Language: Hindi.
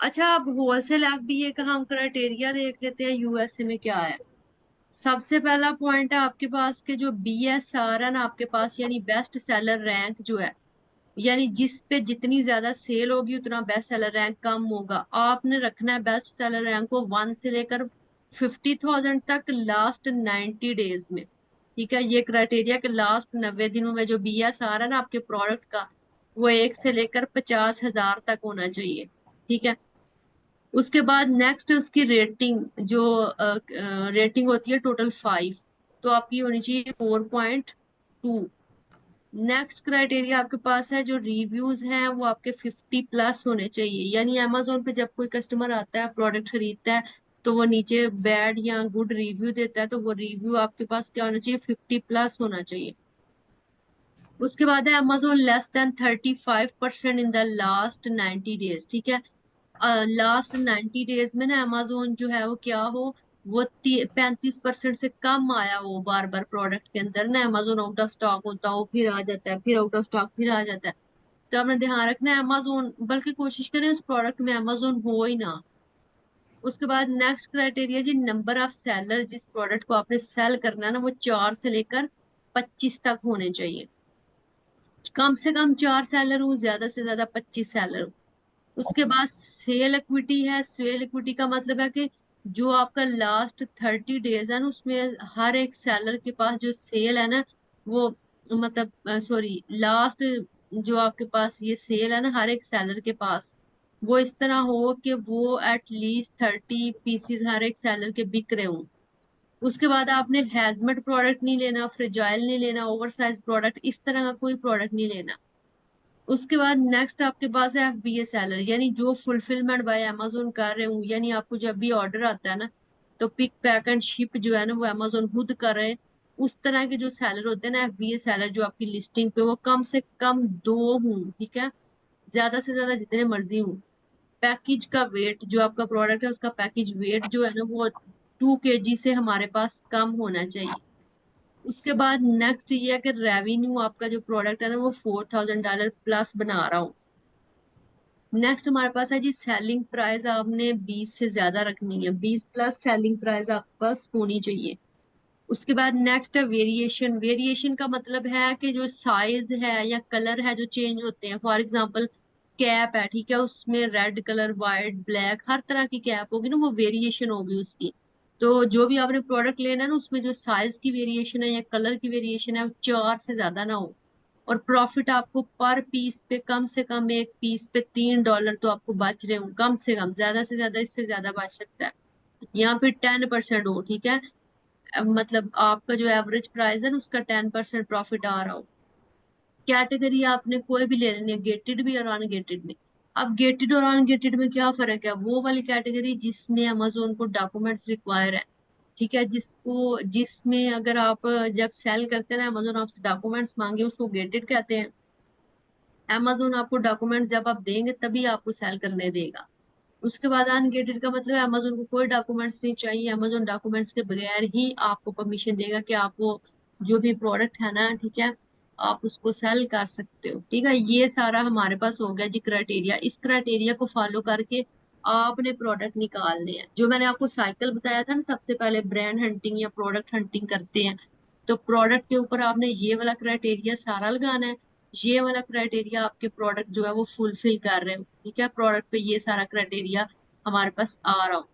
अच्छा, अब होलसेल एफबीए का हम क्राइटेरिया देख लेते हैं यूएसए में क्या है। सबसे पहला पॉइंट है आपके पास के जो बीएसआर है ना आपके पास, यानी बेस्ट सेलर रैंक जो है, यानी जिस पे जितनी ज्यादा सेल होगी उतना बेस्ट सेलर रैंक कम होगा। आपने रखना है बेस्ट सेलर रैंक को 1 से लेकर 50,000 तक लास्ट 90 डेज में। ठीक है, ये क्राइटेरिया कि लास्ट 90 दिनों में जो बीएसआर है ना आपके प्रोडक्ट का, वो 1 से लेकर 50,000 तक होना चाहिए। ठीक है, उसके बाद नेक्स्ट उसकी रेटिंग, जो रेटिंग होती है टोटल 5, तो आपकी होनी चाहिए 4.2। नेक्स्ट क्राइटेरिया आपके पास है जो रिव्यूज हैं वो आपके 50+ होने चाहिए। यानी अमेजोन पे जब कोई कस्टमर आता है प्रोडक्ट खरीदता है तो वो नीचे बैड या गुड रिव्यू देता है, तो वो रिव्यू आपके पास क्या होना चाहिए, 50+ होना चाहिए। उसके बाद है Amazon less than 35% in the last 90 days. ठीक है, लास्ट 90 डेज में ना अमेजोन जो है वो क्या हो, वो 35% से कम आया हो बार बार प्रोडक्ट के अंदर ना, अमेजोन आउट ऑफ स्टॉक होता हो, फिर आ जाता है, फिर आउट ऑफ स्टॉक, फिर आ जाता है। तो आपने ध्यान रखना है अमेजोन, बल्कि कोशिश करें उस प्रोडक्ट में अमेजोन हो ही ना। उसके बाद नेक्स्ट क्राइटेरिया जी, नंबर ऑफ सेलर, जिस प्रोडक्ट को आपने सेल करना है ना वो 4 से लेकर 25 तक होने चाहिए। कम से कम 4 सेलर हो, ज्यादा से ज्यादा 25 सेलर हो। उसके बाद सेल इक्विटी है। सेल इक्विटी का मतलब है कि जो आपका लास्ट 30 डेज है ना उसमें हर एक सेलर के पास जो सेल है ना वो, मतलब सॉरी, लास्ट जो आपके पास ये सेल है ना हर एक सेलर के पास, वो इस तरह हो कि वो एटलीस्ट 30 पीसीज हर एक सेलर के बिक रहे हों। उसके बाद आपने हैजमेट प्रोडक्ट नहीं लेना, फ्रिजाइल नहीं लेना, ओवरसाइज प्रोडक्ट, इस तरह का कोई प्रोडक्ट नहीं लेना। उसके बाद नेक्स्ट आपके पास है एफबीए सेलर, यानी जो फुलफिलमेंट बाय अमेजोन कर रहे हूँ, यानी आपको जब भी ऑर्डर आता है ना तो पिक पैक एंड शिप जो है ना वो अमेजोन खुद कर रहे हैं। उस तरह के जो सेलर होते हैं ना एफबीए सेलर, जो आपकी लिस्टिंग पे वो कम से कम 2 हूँ। ठीक है, ज्यादा से ज्यादा जितने मर्जी हूँ। पैकेज का वेट, जो आपका प्रोडक्ट है उसका पैकेज वेट जो है ना वो 2 केजी से हमारे पास कम होना चाहिए। उसके बाद नेक्स्ट ये है कि रेवेन्यू आपका जो प्रोडक्ट है ना वो $4,000 प्लस बना रहा हूँ। नेक्स्ट हमारे पास है जी सेलिंग प्राइस, आपने 20 से ज्यादा रखनी है, 20+ सेलिंग प्राइस आपके पास होनी चाहिए। उसके बाद नेक्स्ट है वेरिएशन। वेरिएशन का मतलब है कि जो साइज है या कलर है जो चेंज होते हैं। फॉर एग्जांपल कैप है, ठीक है, उसमें रेड कलर, वाइट, ब्लैक, हर तरह की कैप होगी ना, वो वेरिएशन होगी उसकी। तो जो भी आपने प्रोडक्ट लेना है ना उसमें जो साइज की वेरिएशन है या कलर की वेरिएशन है वो 4 से ज्यादा ना हो। और प्रॉफिट आपको पर पीस पे कम से कम एक पीस पे $3 तो आपको बच रहे हो कम से कम, ज्यादा से ज्यादा इससे ज्यादा बच सकता है। यहाँ पे 10% हो। ठीक है, मतलब आपका जो एवरेज प्राइस है ना उसका 10% प्रॉफिट आ रहा हो। कैटेगरी आपने कोई भी ले लेनी है, गेटेड भी और अनगेटेड में। अब गेटेड और अनगेटेड में क्या फर्क है, वो वाली कैटेगरी जिसमें अमेजोन को डॉक्यूमेंट्स रिक्वायर है। ठीक है, जिसमें अगर आप जब सेल करते हैं ना अमेजोन आपसे डॉक्यूमेंट्स मांगे उसको गेटेड कहते हैं। अमेजोन आपको डॉक्यूमेंट्स जब आप देंगे तभी आपको सेल करने देगा। उसके बाद अनगेटेड का मतलब है अमेजोन को कोई डॉक्यूमेंट्स नहीं चाहिए, अमेजोन डॉक्यूमेंट्स के बगैर ही आपको परमिशन देगा कि आप वो जो भी प्रोडक्ट है ना, ठीक है, आप उसको सेल कर सकते हो। ठीक है, ये सारा हमारे पास हो गया जी क्राइटेरिया। इस क्राइटेरिया को फॉलो करके आपने प्रोडक्ट निकालने हैं। जो मैंने आपको साइकिल बताया था ना, सबसे पहले ब्रांड हंटिंग या प्रोडक्ट हंटिंग करते हैं, तो प्रोडक्ट के ऊपर आपने ये वाला क्राइटेरिया सारा लगाना है। ये वाला क्राइटेरिया आपके प्रोडक्ट जो है वो फुलफिल कर रहे हो। ठीक है, प्रोडक्ट पे ये सारा क्राइटेरिया हमारे पास आ रहा हो।